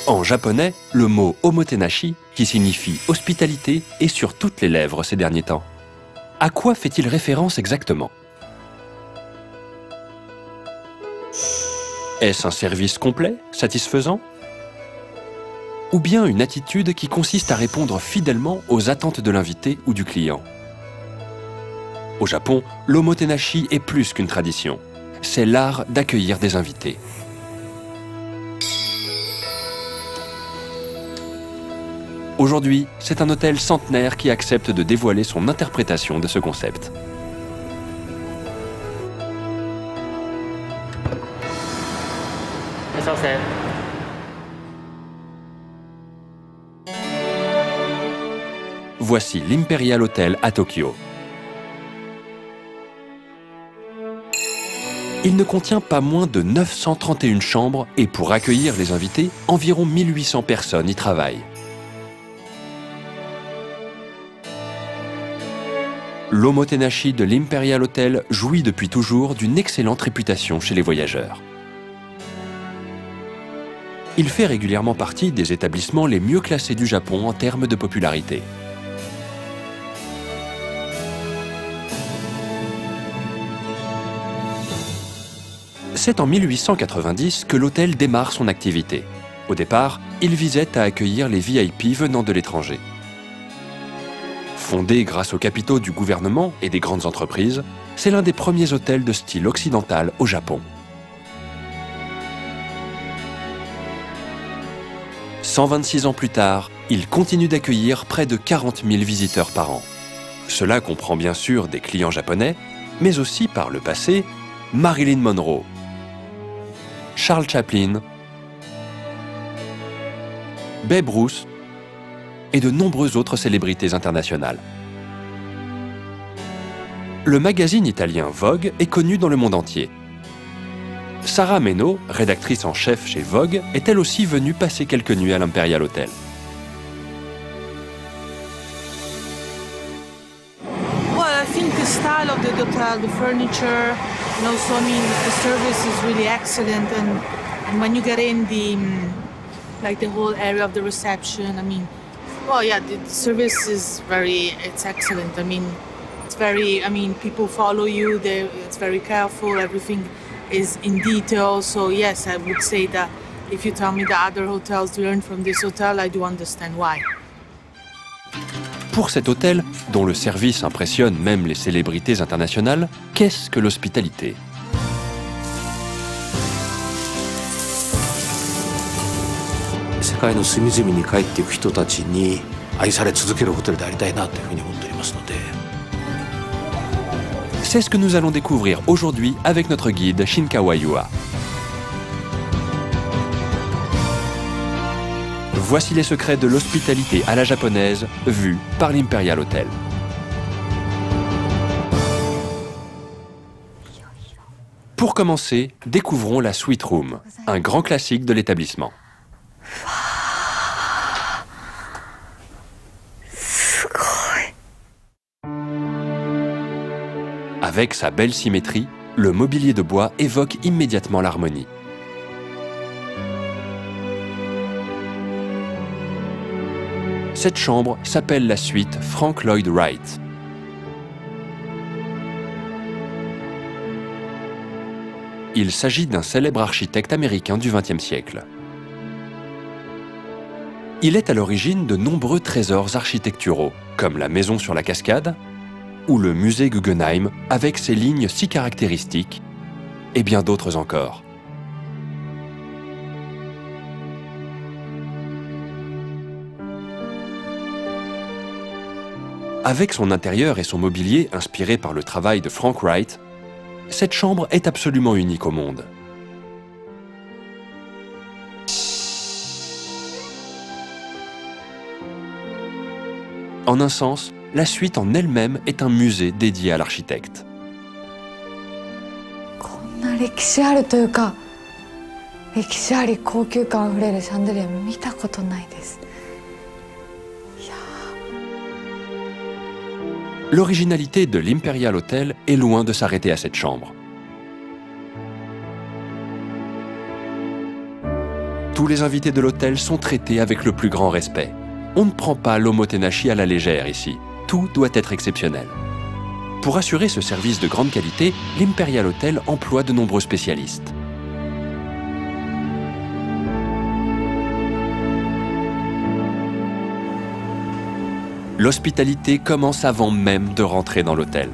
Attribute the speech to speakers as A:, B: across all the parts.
A: En japonais, le mot omotenashi, qui signifie hospitalité, est sur toutes les lèvres ces derniers temps. À quoi fait-il référence exactement? Est-ce un service complet, satisfaisant? Ou bien une attitude qui consiste à répondre fidèlement aux attentes de l'invité ou du client? Au Japon, l'omotenashi est plus qu'une tradition. C'est l'art d'accueillir des invités. Aujourd'hui, c'est un hôtel centenaire qui accepte de dévoiler son interprétation de ce concept. Voici l'Imperial Hotel à Tokyo. Il ne contient pas moins de 931 chambres et pour accueillir les invités, environ 1800 personnes y travaillent. L'omotenashi de l'Imperial Hotel jouit depuis toujours d'une excellente réputation chez les voyageurs. Il fait régulièrement partie des établissements les mieux classés du Japon en termes de popularité. C'est en 1890 que l'hôtel démarre son activité. Au départ, il visait à accueillir les VIP venant de l'étranger. Fondé grâce aux capitaux du gouvernement et des grandes entreprises, c'est l'un des premiers hôtels de style occidental au Japon. 126 ans plus tard, il continue d'accueillir près de 40 000 visiteurs par an. Cela comprend bien sûr des clients japonais, mais aussi par le passé, Marilyn Monroe, Charles Chaplin, Babe Ruth et de nombreuses autres célébrités internationales. Le magazine italien Vogue est connu dans le monde entier. Sarah Meno, rédactrice en chef chez Vogue, est elle aussi venue passer quelques nuits à l'Imperial Hotel.
B: Well, I think the style of the hotel, the furniture, and also, I mean, the service is really excellent. And when you get in, like the whole area of the reception, I mean, well, yeah, the service is it's excellent. I mean, it's very, I mean, people follow you. It's very careful. Everything is in detail. So yes, I would say that if you tell me that other hotels learn from this hotel, I do understand why.
A: Pour cet hôtel, dont le service impressionne même les célébrités internationales, qu'est-ce que l'hospitalité? C'est ce que nous allons découvrir aujourd'hui avec notre guide Shinkawa Yua. Voici les secrets de l'hospitalité à la japonaise, vue par l'Imperial Hotel. Pour commencer, découvrons la Suite Room, un grand classique de l'établissement. Avec sa belle symétrie, le mobilier de bois évoque immédiatement l'harmonie. Cette chambre s'appelle la suite Frank Lloyd Wright. Il s'agit d'un célèbre architecte américain du XXe siècle. Il est à l'origine de nombreux trésors architecturaux, comme la maison sur la cascade, ou le musée Guggenheim avec ses lignes si caractéristiques, et bien d'autres encore. Avec son intérieur et son mobilier inspiré par le travail de Frank Wright, cette chambre est absolument unique au monde. En un sens, la suite en elle-même est un musée dédié à l'architecte. L'originalité de l'Imperial Hotel est loin de s'arrêter à cette chambre. Tous les invités de l'hôtel sont traités avec le plus grand respect. On ne prend pas l'omotenashi à la légère ici. Tout doit être exceptionnel. Pour assurer ce service de grande qualité, l'Imperial Hotel emploie de nombreux spécialistes. L'hospitalité commence avant même de rentrer dans l'hôtel.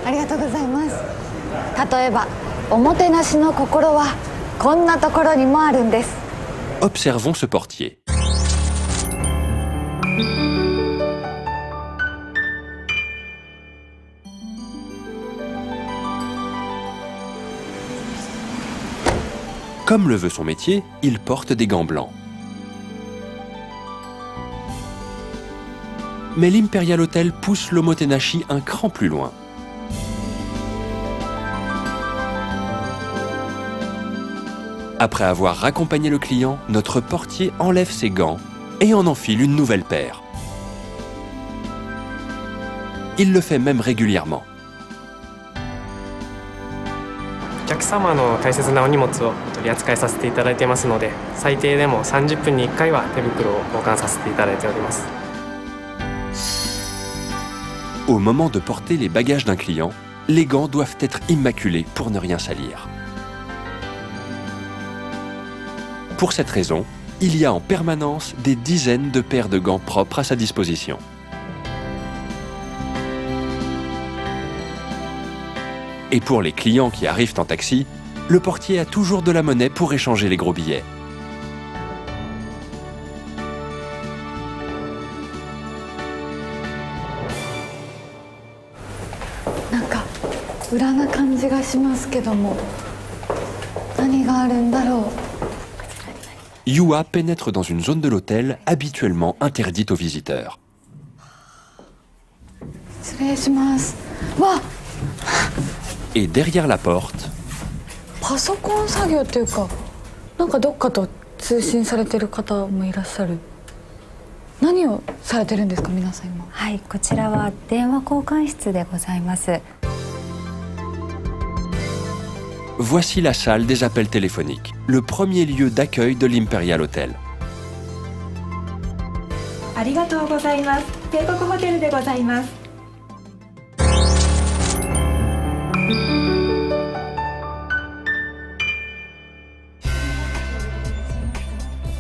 C: ありがとうございます。例えば、おもてなしの心はこんなところにもあるんです。
A: Observons ce portier. Comme le veut son métier, il porte des gants blancs. Mais l'Imperial Hotel pousse l'omotenashi un cran plus loin. Après avoir raccompagné le client, notre portier enlève ses gants et en enfile une nouvelle paire. Il le fait même régulièrement.
D: お客様の大切なお荷物を取り扱いさせていただいていますので、最低でも30分に1回は手袋を交換させていただいております。
A: Au moment de porter les bagages d'un client, les gants doivent être immaculés pour ne rien salir. Pour cette raison, il y a en permanence des dizaines de paires de gants propres à sa disposition. Et pour les clients qui arrivent en taxi, le portier a toujours de la monnaie pour échanger les gros billets. Yua pénètre dans une zone de l'hôtel habituellement interdite aux visiteurs. Et derrière la porte, voici la salle des appels téléphoniques, le premier lieu d'accueil de l'Imperial Hotel.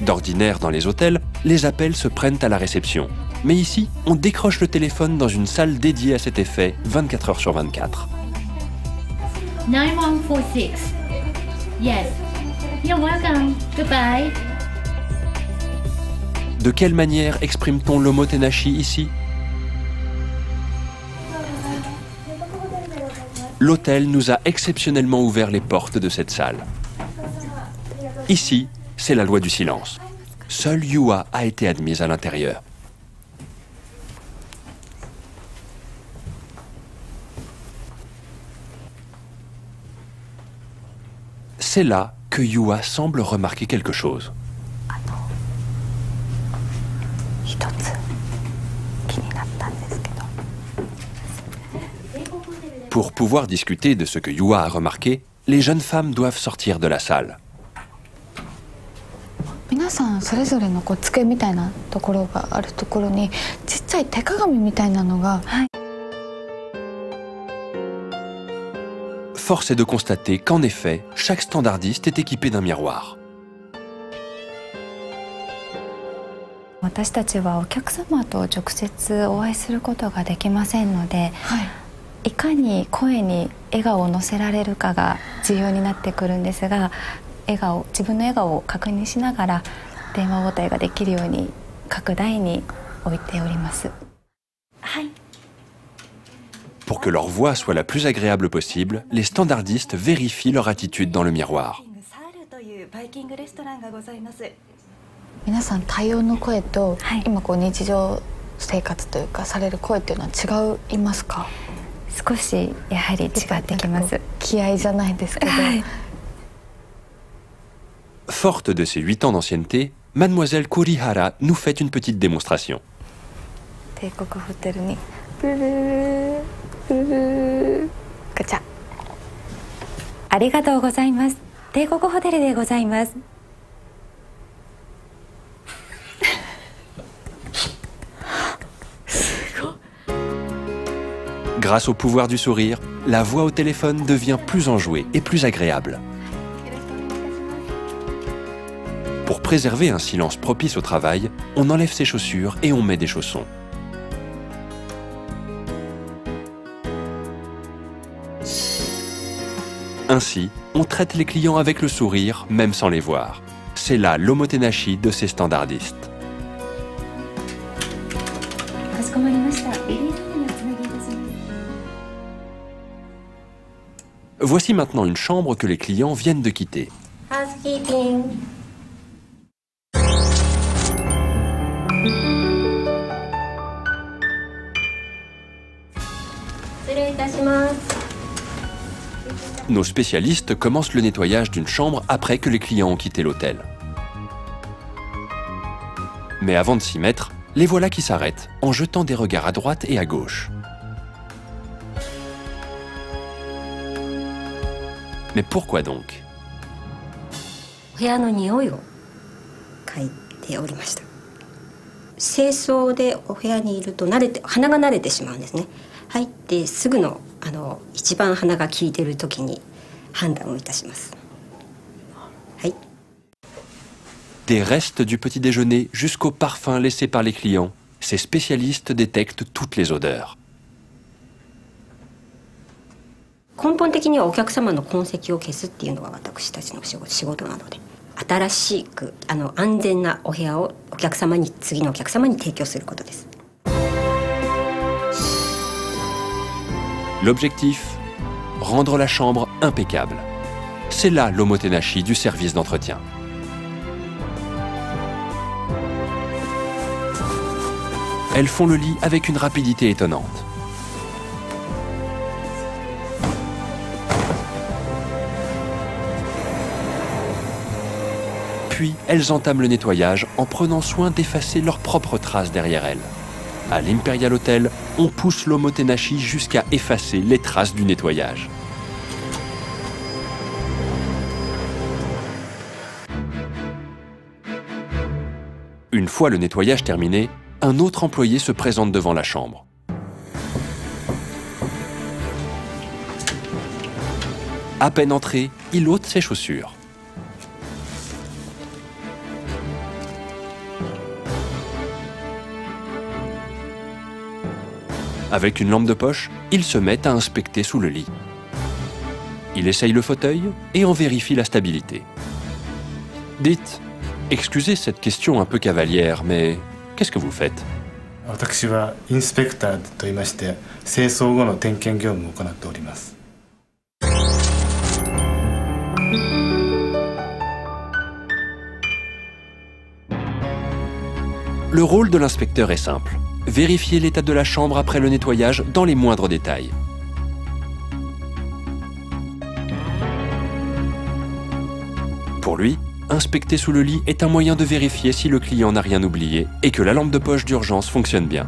A: D'ordinaire, dans les hôtels, les appels se prennent à la réception. Mais ici, on décroche le téléphone dans une salle dédiée à cet effet, 24 heures sur 24.
E: 9146. Yes. You're welcome. Goodbye.
A: De quelle manière exprime-t-on l'omotenashi ici? L'hôtel nous a exceptionnellement ouvert les portes de cette salle. Ici, c'est la loi du silence. Seule Yua a été admise à l'intérieur. C'est là que Yua semble remarquer quelque chose. Pour pouvoir discuter de ce que Yua a remarqué, les jeunes femmes doivent sortir de la salle. Force est de constater qu'en effet, chaque standardiste est équipé d'un miroir.
C: 私たちはお客様と直接お会いすることができませんので、いかに声に笑顔を乗せられるかが重要になってくるんですが、自分の笑顔を確認しながら電話応対ができるように各台に置いております。はい。
A: Pour que leur voix soit la plus agréable possible, les standardistes vérifient leur attitude dans le miroir.
C: 皆さん対応の声と、今こう日常生活というかされる声っていうのは違いますか？少しやはり違ってきます。気合いじゃないですけど。
A: Forte de ses 8 ans d'ancienneté, Mademoiselle Kurihara nous fait une petite démonstration.
C: 帝国ホテルにブルーブルーガチャ。ありがとうございます。帝国ホテルでございます。
A: Grâce au pouvoir du sourire, la voix au téléphone devient plus enjouée et plus agréable. Pour préserver un silence propice au travail, on enlève ses chaussures et on met des chaussons. Ainsi, on traite les clients avec le sourire, même sans les voir. C'est là l'omotenashi de ces standardistes. Voici maintenant une chambre que les clients viennent de quitter. Nos spécialistes commencent le nettoyage d'une chambre après que les clients ont quitté l'hôtel. Mais avant de s'y mettre, les voilà qui s'arrêtent en jetant des regards à droite et à gauche. Mais pourquoi donc?
F: 部屋の匂いを嗅いでおりました。清掃でお部屋にいると鼻が慣れてしまうんですね。入ってすぐの一番鼻が効いてる時に判断をいたします。はい。
A: Des restes du petit déjeuner jusqu'aux parfums laissés par les clients, ces spécialistes détectent toutes les odeurs.
F: 根本的にはお客様の痕跡を消すっていうのが私たちの仕事なので、新しく安全なお部屋を次のお客様に提供することです。
A: L'objectif, rendre la chambre impeccable. C'est là l'omotenashi du service d'entretien. Elles font le lit avec une rapidité étonnante. Puis, elles entament le nettoyage en prenant soin d'effacer leurs propres traces derrière elles. À l'Imperial Hotel, on pousse l'omotenashi jusqu'à effacer les traces du nettoyage. Une fois le nettoyage terminé, un autre employé se présente devant la chambre. À peine entré, il ôte ses chaussures. Avec une lampe de poche, il se met à inspecter sous le lit. Il essaye le fauteuil et en vérifie la stabilité. Dites, excusez cette question un peu cavalière, mais qu'est-ce que vous faites?
G: 私はインスペクターといいまして、清掃後の点検業務を行っております。
A: Le rôle de l'inspecteur est simple. Vérifier l'état de la chambre après le nettoyage dans les moindres détails. Pour lui, inspecter sous le lit est un moyen de vérifier si le client n'a rien oublié et que la lampe de poche d'urgence fonctionne bien.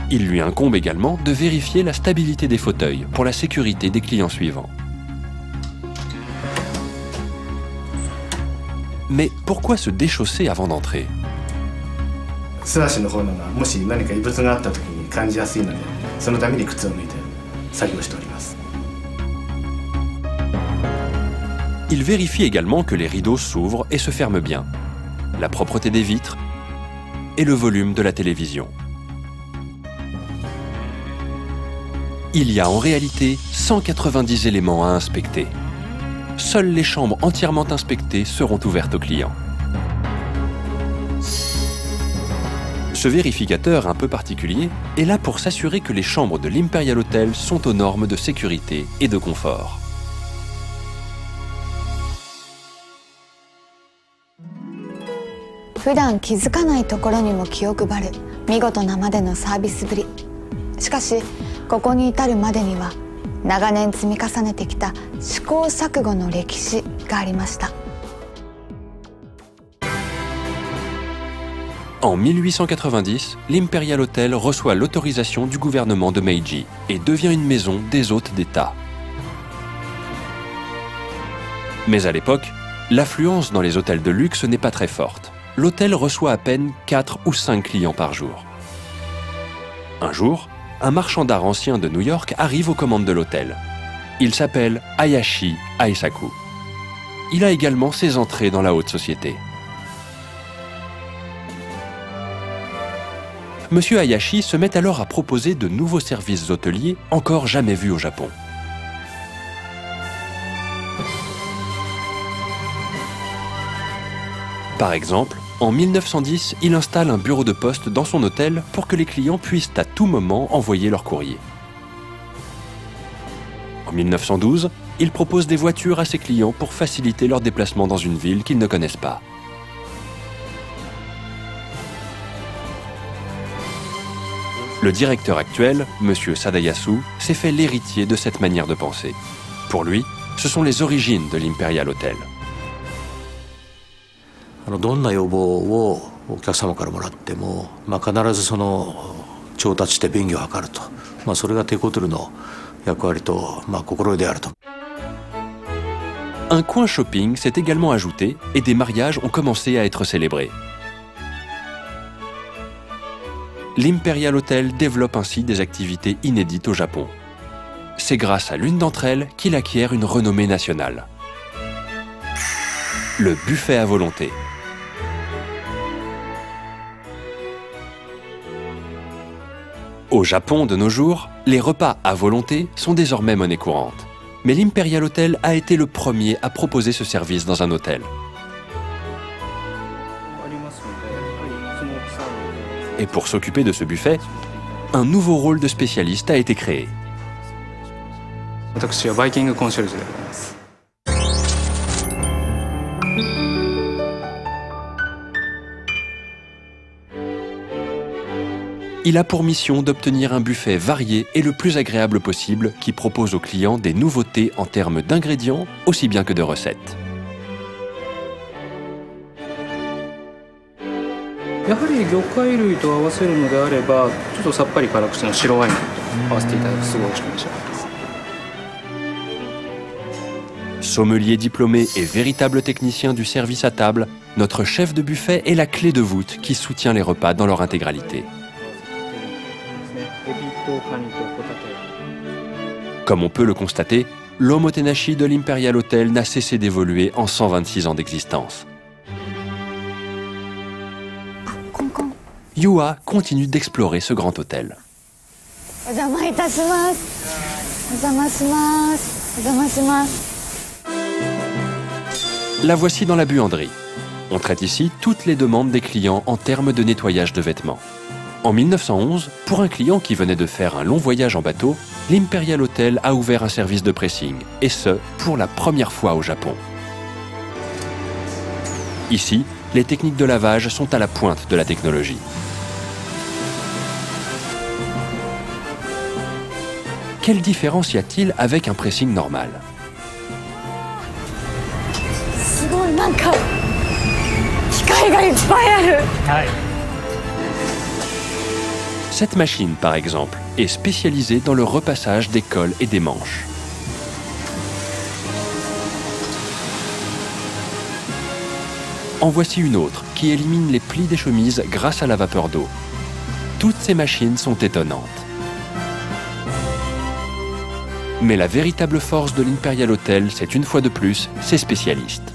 A: Il lui incombe également de vérifier la stabilité des fauteuils pour la sécurité des clients suivants. Mais pourquoi se déchausser avant d'entrer?
G: 素足の方のがもし何か異物があった時に感じやすいので、そのために靴を脱いで作業しております。
A: Il vérifie également que les rideaux s'ouvrent et se ferment bien, la propreté des vitres et le volume de la télévision. Il y a en réalité 190 éléments à inspecter. Seules les chambres entièrement inspectées seront ouvertes aux clients. Ce vérificateur un peu particulier est là pour s'assurer que les chambres de l'Imperial Hotel sont aux normes de sécurité et de confort.
H: « 普段気づかないところにも気を配る見事なまでのサービスぶり。しかしここに至るまでには長年積み重ねてきた試行錯誤の歴史がありました。
A: En 1890, l'Imperial Hotel reçoit l'autorisation du gouvernement de Meiji et devient une maison des hôtes d'État. Mais à l'époque, l'affluence dans les hôtels de luxe n'est pas très forte. L'hôtel reçoit à peine 4 ou 5 clients par jour. Un jour, un marchand d'art ancien de New York arrive aux commandes de l'hôtel. Il s'appelle Hayashi Aisaku. Il a également ses entrées dans la haute société. Monsieur Hayashi se met alors à proposer de nouveaux services hôteliers encore jamais vus au Japon. Par exemple, en 1910, il installe un bureau de poste dans son hôtel pour que les clients puissent à tout moment envoyer leur courrier. En 1912, il propose des voitures à ses clients pour faciliter leur déplacement dans une ville qu'ils ne connaissent pas. Le directeur actuel, M. Sadayasu, s'est fait l'héritier de cette manière de penser. Pour lui, ce sont les origines de l'Imperial Hotel.
I: どんな要望をお客様からもらっても、必ずその調達して便宜を図ると、それが帝国ホテルの役割と心得であると。
A: Un coin shopping s'est également ajouté et des mariages ont commencé à être célébrés. L'Imperial Hotel développe ainsi des activités inédites au Japon. C'est grâce à l'une d'entre elles qu'il acquiert une renommée nationale. Le buffet à volonté. Au Japon de nos jours, les repas à volonté sont désormais monnaie courante. Mais l'Imperial Hotel a été le premier à proposer ce service dans un hôtel. Et pour s'occuper de ce buffet, un nouveau rôle de spécialiste a été créé. Il a pour mission d'obtenir un buffet varié et le plus agréable possible qui propose aux clients des nouveautés en termes d'ingrédients aussi bien que de recettes. Sommelier diplômé et véritable technicien du service à table, notre chef de buffet est la clé de voûte qui soutient les repas dans leur intégralité. Comme on peut le constater, l'omotenashi de l'Imperial Hotel n'a cessé d'évoluer en 126 ans d'existence. Yua continue d'explorer ce grand hôtel. La voici dans la buanderie. On traite ici toutes les demandes des clients en termes de nettoyage de vêtements. En 1911, pour un client qui venait de faire un long voyage en bateau, l'Imperial Hotel a ouvert un service de pressing, et ce, pour la première fois au Japon. Ici, les techniques de lavage sont à la pointe de la technologie. Quelle différence y a-t-il avec un pressing normal ? Cette machine, par exemple, est spécialisée dans le repassage des cols et des manches. En voici une autre qui élimine les plis des chemises grâce à la vapeur d'eau. Toutes ces machines sont étonnantes. Mais la véritable force de l'Imperial Hotel, c'est une fois de plus ses spécialistes.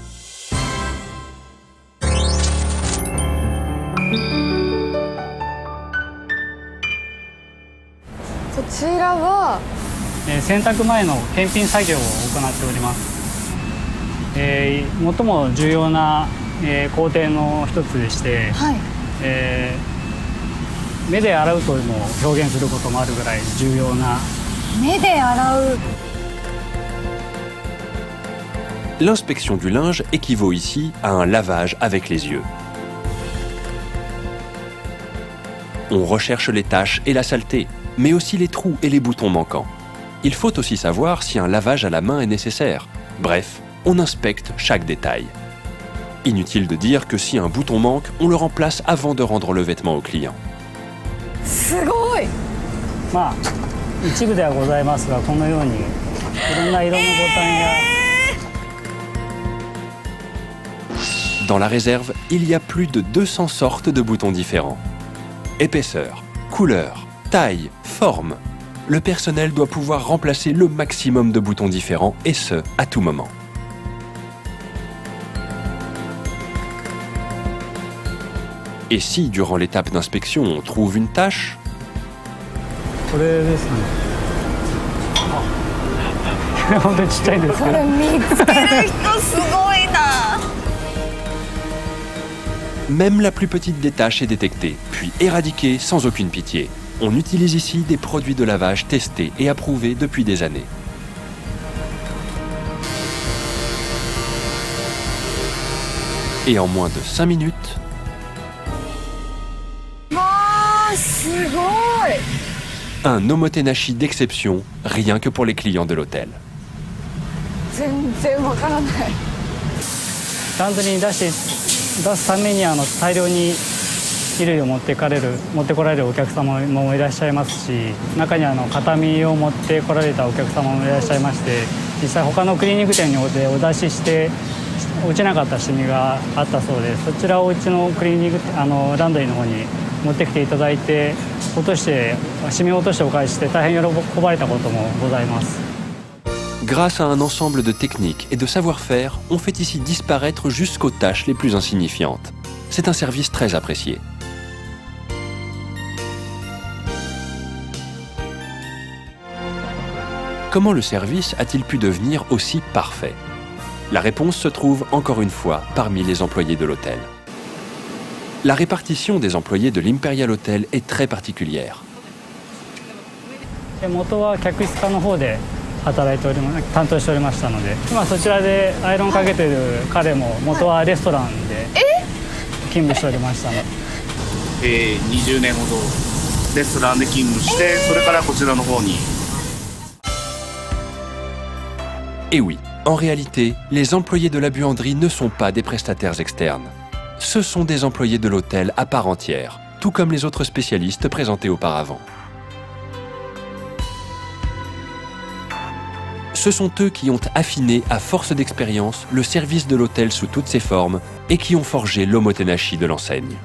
A: L'inspection du linge équivaut ici à un lavage avec les yeux. On recherche les taches et la saleté, mais aussi les trous et les boutons manquants. Il faut aussi savoir si un lavage à la main est nécessaire. Bref, on inspecte chaque détail. Inutile de dire que si un bouton manque, on le remplace avant de rendre le vêtement au client.
H: すごい。
J: まあ一部ではございますが、このようにいろんな色のボタンや。
A: Dans la réserve, il y a plus de 200 sortes de boutons différents. Épaisseur, couleur, taille, forme. Le personnel doit pouvoir remplacer le maximum de boutons différents, et ce, à tout moment. Et si, durant l'étape d'inspection, on trouve une tache,
J: これですね。本当にちっちゃいんですけど。これ見つける人すごいな。
A: même la plus petite des taches est détectée, puis éradiquée sans aucune pitié. On utilise ici des produits de lavage testés et approuvés depuis des années. Et en moins de 5 minutes, un omotenashi d'exception, rien que pour les clients de l'hôtel.
J: 出すために大量に衣類を持ってこられるお客様もいらっしゃいますし、中に形見を持ってこられたお客様もいらっしゃいまして、実際他のクリーニング店でお出しして落ちなかったシミがあったそうで、そちらをうちのクリーニングランドリーの方に持ってきていただいて、シミを落としてお返しして大変喜ばれたこともございます。
A: Grâce à un ensemble de techniques et de savoir-faire, on fait ici disparaître jusqu'aux tâches les plus insignifiantes. C'est un service très apprécié. Comment le service a-t-il pu devenir aussi parfait? La réponse se trouve encore une fois parmi les employés de l'hôtel. La répartition des employés de l'Imperial Hotel est très particulière.
J: 働いており担当しておりましたので、今そちらでアイロンかけてる彼も元はレストランで勤務しておりましたので、
K: 20年ほどレストランで勤務して、それからこちらの方に。
A: Et oui, en réalité, les employés de la buanderie ne sont pas des prestataires externes. Ce sont des employés de l'hôtel à part entière, tout comme les autres spécialistes présentés auparavant. Ce sont eux qui ont affiné à force d'expérience le service de l'hôtel sous toutes ses formes et qui ont forgé l'omotenashi de l'enseigne.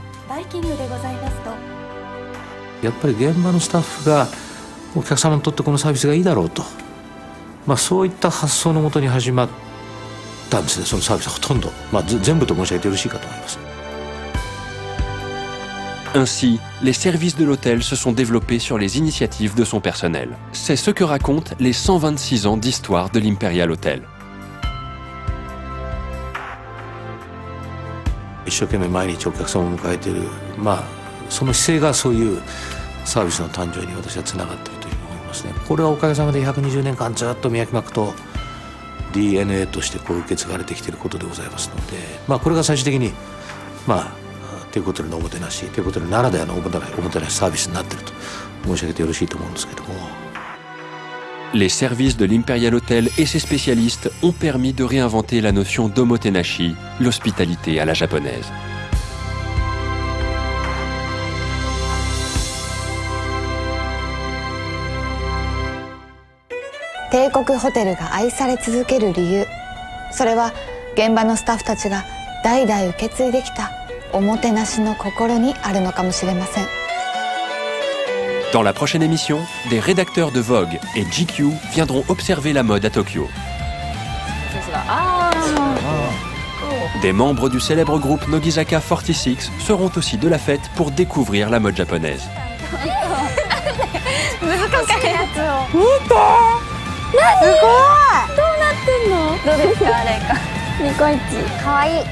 I: やっぱり現場のスタッフがお客様にとってこのサービスがいいだろうと、そういった発想のもとに始まったんですね。そのサービスはほとんど、全部と申し上げてよろしいかと思います。
A: Ainsi, les services de l'hôtel se sont développés sur les initiatives de son personnel. C'est ce que racontent les 126 ans d'histoire de l'Imperial Hotel.
I: 一生懸命毎日お客様を迎えている、その姿勢がそういうサービスの誕生に私はつながっているというふうに思いますね。これはおかげさまで120年間ずっと脈々と DNA として受け継がれてきていることでございますので、これが最終的にテコトルのおもてなし、テコトルならではのおもてなしサービスになっていると申し上げてよろしいと思うんですけども。
A: Les services de l'Imperial Hotel et ses spécialistes ont permis de réinventer la notion d'omotenashi, l'hospitalité à la japonaise.
H: 帝国ホテルが愛され続ける理由、それは現場のスタッフたちが代々受け継いできたおもてなしの心にあるのかもしれません。
A: Dans la prochaine émission, des rédacteurs de Vogue et GQ viendront observer la mode à Tokyo. Des membres du célèbre groupe Nogizaka 46 seront aussi de la fête pour découvrir la mode japonaise.
H: Nico Ichi, かわいい。